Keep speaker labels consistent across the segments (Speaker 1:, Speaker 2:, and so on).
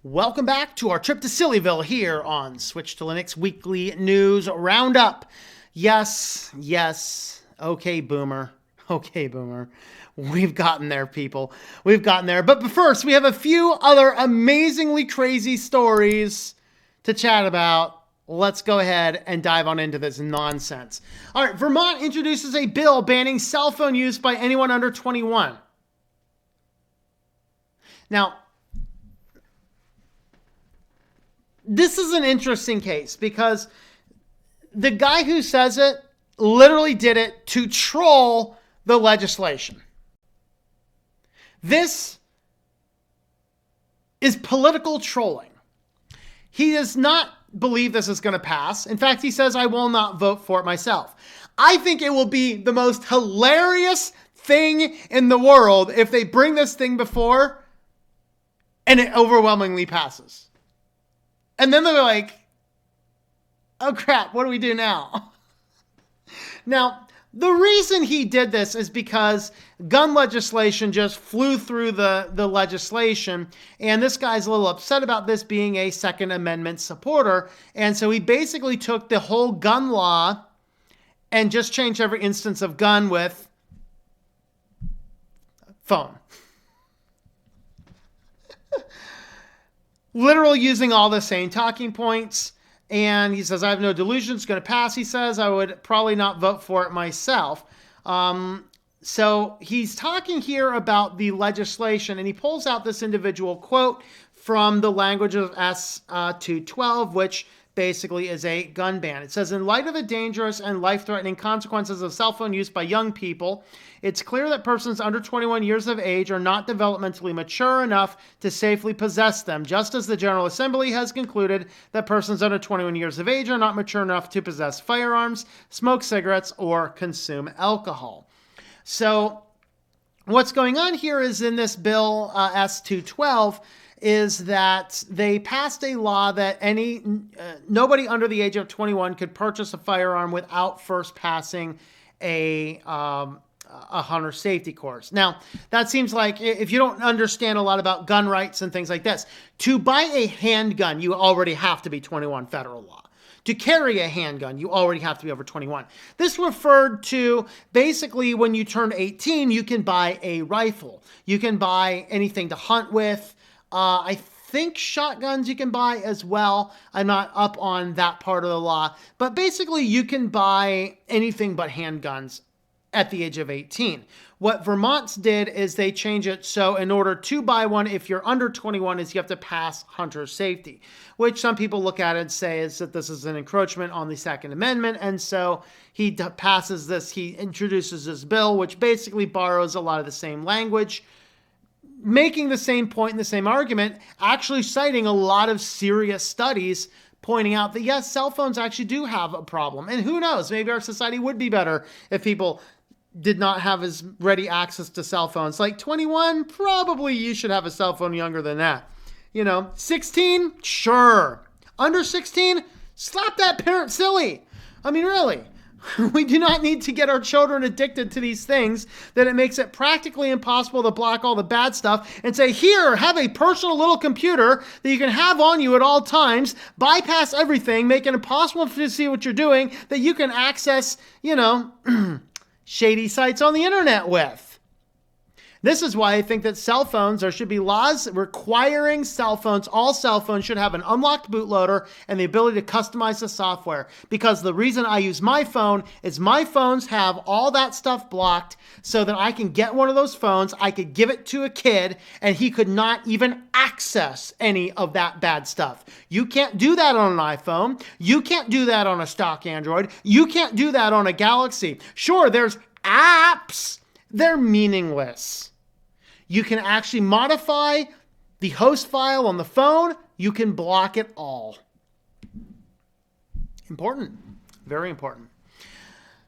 Speaker 1: Welcome back to our trip to Sillyville here on Switch to Linux Weekly News Roundup. Yes. Okay, Boomer. We've gotten there, people. We've gotten there. But first, we have a few other amazingly crazy stories to chat about. Let's go ahead and dive on into this nonsense. All right, Vermont introduces a bill banning cell phone use by anyone under 21. Now, this is an interesting case because the guy who says it literally did it to troll the legislation. This is political trolling. He does not believe this is going to pass. In fact, he says, I will not vote for it myself. I think it will be the most hilarious thing in the world if they bring this thing before and it overwhelmingly passes. And then they're like, oh crap, what do we do now? Now, the reason he did this is because gun legislation just flew through the legislation, and this guy's a little upset about this being a Second Amendment supporter, and so he basically took the whole gun law and just changed every instance of gun with phone. Literally using all the same talking points. And he says, I have no delusion it's going to pass. He says, I would probably not vote for it myself. So he's talking here about the legislation, and he pulls out this individual quote from the language of S212, which basically is a gun ban. It says, in light of the dangerous and life-threatening consequences of cell phone use by young people, it's clear that persons under 21 years of age are not developmentally mature enough to safely possess them, just as the General Assembly has concluded that persons under 21 years of age are not mature enough to possess firearms, smoke cigarettes, or consume alcohol. So what's going on here is in this bill S212, is that they passed a law that nobody under the age of 21 could purchase a firearm without first passing a hunter safety course. Now, that seems like, if you don't understand a lot about gun rights and things like this, to buy a handgun, you already have to be 21 federal law. To carry a handgun, you already have to be over 21. This referred to basically when you turn 18, you can buy a rifle. You can buy anything to hunt with. I think shotguns you can buy as well. I'm not up on that part of the law. But basically, you can buy anything but handguns at the age of 18. What Vermont's did is they change it so in order to buy one, if you're under 21, is you have to pass hunter safety, which some people look at it and say is that this is an encroachment on the Second Amendment. And so he passes this, he introduces this bill, which basically borrows a lot of the same language, making the same point and the same argument, actually citing a lot of serious studies pointing out that, yes, cell phones actually do have a problem. And who knows, maybe our society would be better if people did not have as ready access to cell phones. Like 21, probably you should have a cell phone younger than that. 16, sure. Under 16, slap that parent silly. I mean, really. We do not need to get our children addicted to these things that it makes it practically impossible to block all the bad stuff and say, here, have a personal little computer that you can have on you at all times, bypass everything, make it impossible to see what you're doing, that you can access, shady sites on the internet with. This is why I think that cell phones, there should be laws requiring cell phones. All cell phones should have an unlocked bootloader and the ability to customize the software. Because the reason I use my phone is my phones have all that stuff blocked so that I can get one of those phones, I could give it to a kid, and he could not even access any of that bad stuff. You can't do that on an iPhone. You can't do that on a stock Android. You can't do that on a Galaxy. Sure, there's apps. They're meaningless. You can actually modify the host file on the phone. You can block it all. Important. Very important.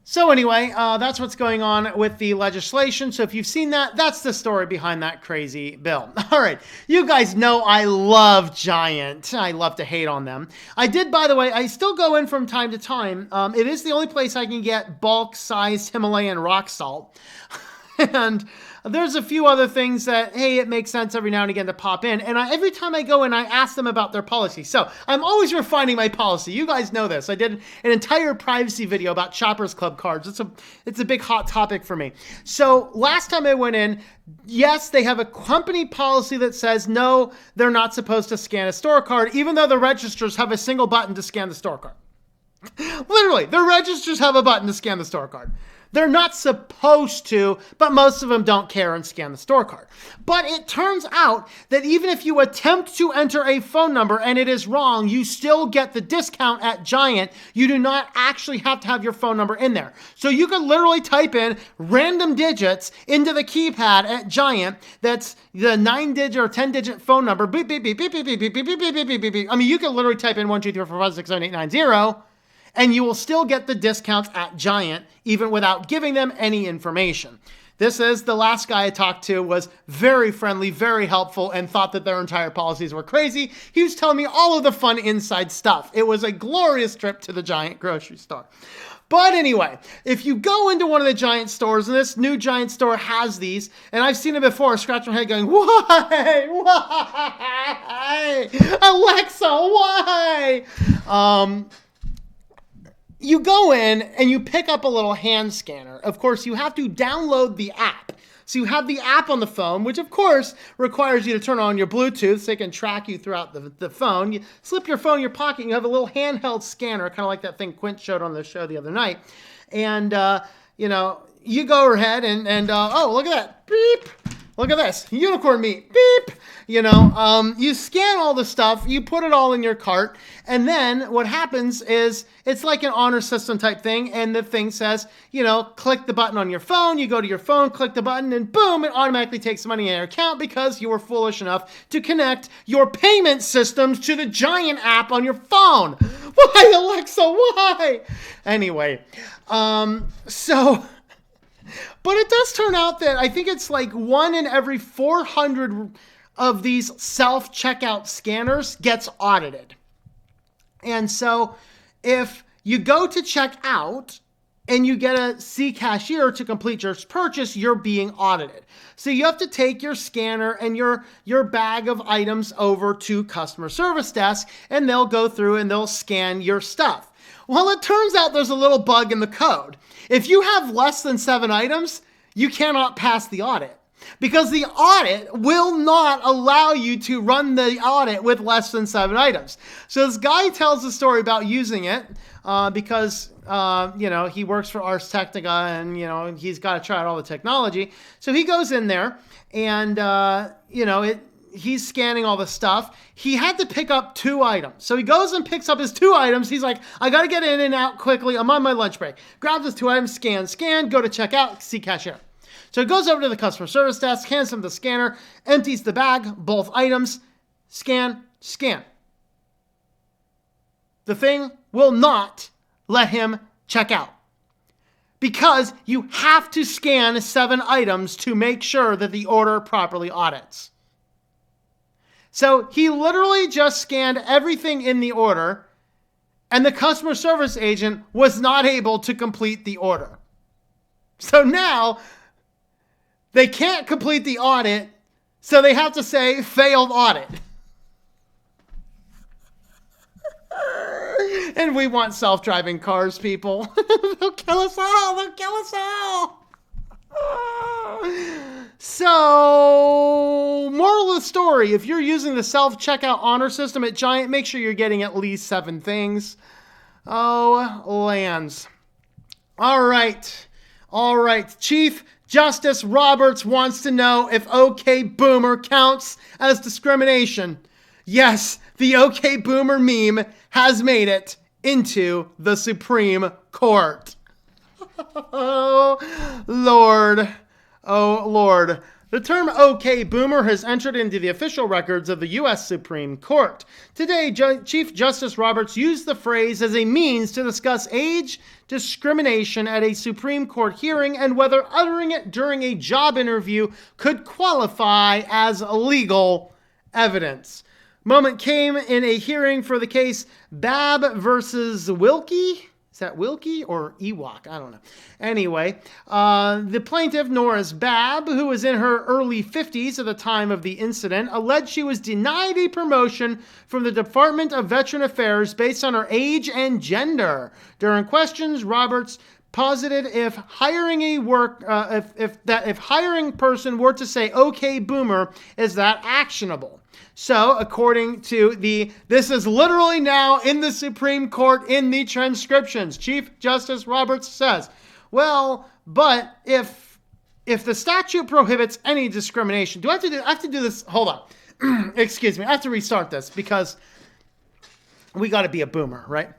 Speaker 1: So anyway, that's what's going on with the legislation. So if you've seen that, that's the story behind that crazy bill. All right. You guys know I love Giant. I love to hate on them. I did, by the way, I still go in from time to time. It is the only place I can get bulk-sized Himalayan rock salt. And there's a few other things that, hey, it makes sense every now and again to pop in. And every time I go in, I ask them about their policy. So I'm always refining my policy. You guys know this. I did an entire privacy video about Shoppers Club cards. It's a big hot topic for me. So last time I went in, yes, they have a company policy that says, no, they're not supposed to scan a store card, even though the registers have a single button to scan the store card. Literally, the registers have a button to scan the store card. They're not supposed to, but most of them don't care and scan the store card. But it turns out that even if you attempt to enter a phone number and it is wrong, you still get the discount at Giant. You do not actually have to have your phone number in there. So you could literally type in random digits into the keypad at Giant. That's the 9-digit or 10-digit phone number. Beep, beep, beep, beep, beep, beep, beep, beep, beep, beep, beep, beep, beep. I mean, you could literally type in 1, 2, 3, 4, 5, 6, 7, 8, 9, 0. And you will still get the discounts at Giant, even without giving them any information. This is the last guy I talked to was very friendly, very helpful, and thought that their entire policies were crazy. He was telling me all of the fun inside stuff. It was a glorious trip to the Giant grocery store. But anyway, if you go into one of the Giant stores, and this new Giant store has these, and I've seen it before, scratch my head going, why? Alexa, why? You go in and you pick up a little hand scanner. Of course, you have to download the app. So you have the app on the phone, which of course requires you to turn on your Bluetooth so it can track you throughout the phone. You slip your phone in your pocket and you have a little handheld scanner, kind of like that thing Quint showed on the show the other night. And, you go ahead and oh, look at that. Beep. Look at this. Unicorn meat. Beep. You scan all the stuff, you put it all in your cart, and then what happens is it's like an honor system type thing, and the thing says, click the button on your phone, you go to your phone, click the button, and boom, it automatically takes money in your account because you were foolish enough to connect your payment systems to the Giant app on your phone. Why, Alexa, why? Anyway, but it does turn out that I think it's like 1 in every 400 of these self-checkout scanners gets audited. And so if you go to check out and you get a C cashier to complete your purchase, you're being audited. So you have to take your scanner and your bag of items over to customer service desk, and they'll go through and they'll scan your stuff. Well, it turns out there's a little bug in the code. If you have less than 7 items, you cannot pass the audit, because the audit will not allow you to run the audit with less than 7 items. So this guy tells a story about using it because, he works for Ars Technica and, he's got to try out all the technology. So he goes in there and, he's scanning all the stuff. He had to pick up 2 items. So he goes and picks up his 2 items. He's like, I got to get in and out quickly. I'm on my lunch break. Grabs his 2 items, scan, go to checkout, see cashier. So he goes over to the customer service desk, hands him the scanner, empties the bag, both items, scan. The thing will not let him check out, because you have to scan 7 items to make sure that the order properly audits. So he literally just scanned everything in the order, and the customer service agent was not able to complete the order. So now they can't complete the audit, so they have to say failed audit. And we want self-driving cars, people. They'll kill us all. So, moral of the story, if you're using the self-checkout honor system at Giant, make sure you're getting at least 7 things. Oh, lands. All right. Chief Justice Roberts wants to know if OK Boomer counts as discrimination. Yes, the OK Boomer meme has made it into the Supreme Court. Oh, Lord. The term OK Boomer has entered into the official records of the U.S. Supreme Court. Today, Chief Justice Roberts used the phrase as a means to discuss age discrimination at a Supreme Court hearing and whether uttering it during a job interview could qualify as legal evidence. Moment came in a hearing for the case Babb versus Wilkie. Is that Wilkie or Ewok? I don't know. Anyway, the plaintiff, Norris Babb, who was in her early 50s at the time of the incident, alleged she was denied a promotion from the Department of Veteran Affairs based on her age and gender. During questions, Roberts posited if hiring if hiring person were to say "Okay, boomer," is that actionable? So, according to this is literally now in the Supreme Court in the transcriptions. Chief Justice Roberts says, well, but if the statute prohibits any discrimination, I have to do this? Hold on. Excuse me. I have to restart this because we got to be a boomer, right?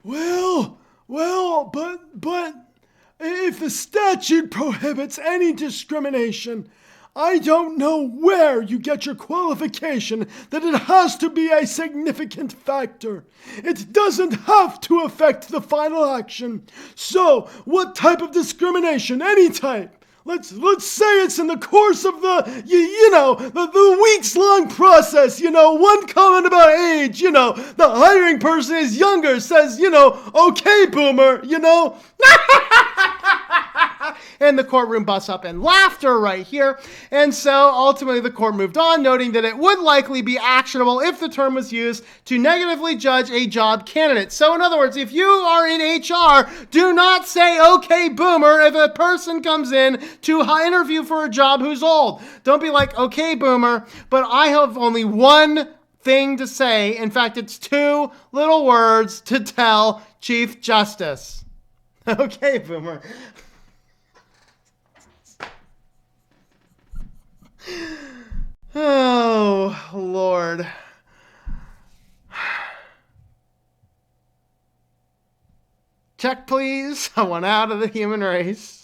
Speaker 1: Well, but if the statute prohibits any discrimination, I don't know where you get your qualification that it has to be a significant factor. It doesn't have to affect the final action. So, what type of discrimination? Any type. Let's say it's in the course of the weeks-long process, one comment about age, the hiring person is younger, says, okay, boomer, And the courtroom busts up in laughter right here. And so ultimately the court moved on, noting that it would likely be actionable if the term was used to negatively judge a job candidate. So in other words, if you are in HR, do not say, okay, boomer, if a person comes in to interview for a job who's old. Don't be like, okay, boomer, but I have only one thing to say. In fact, it's two little words to tell Chief Justice. Okay, boomer. Oh, Lord. Check, please. I want out of the human race.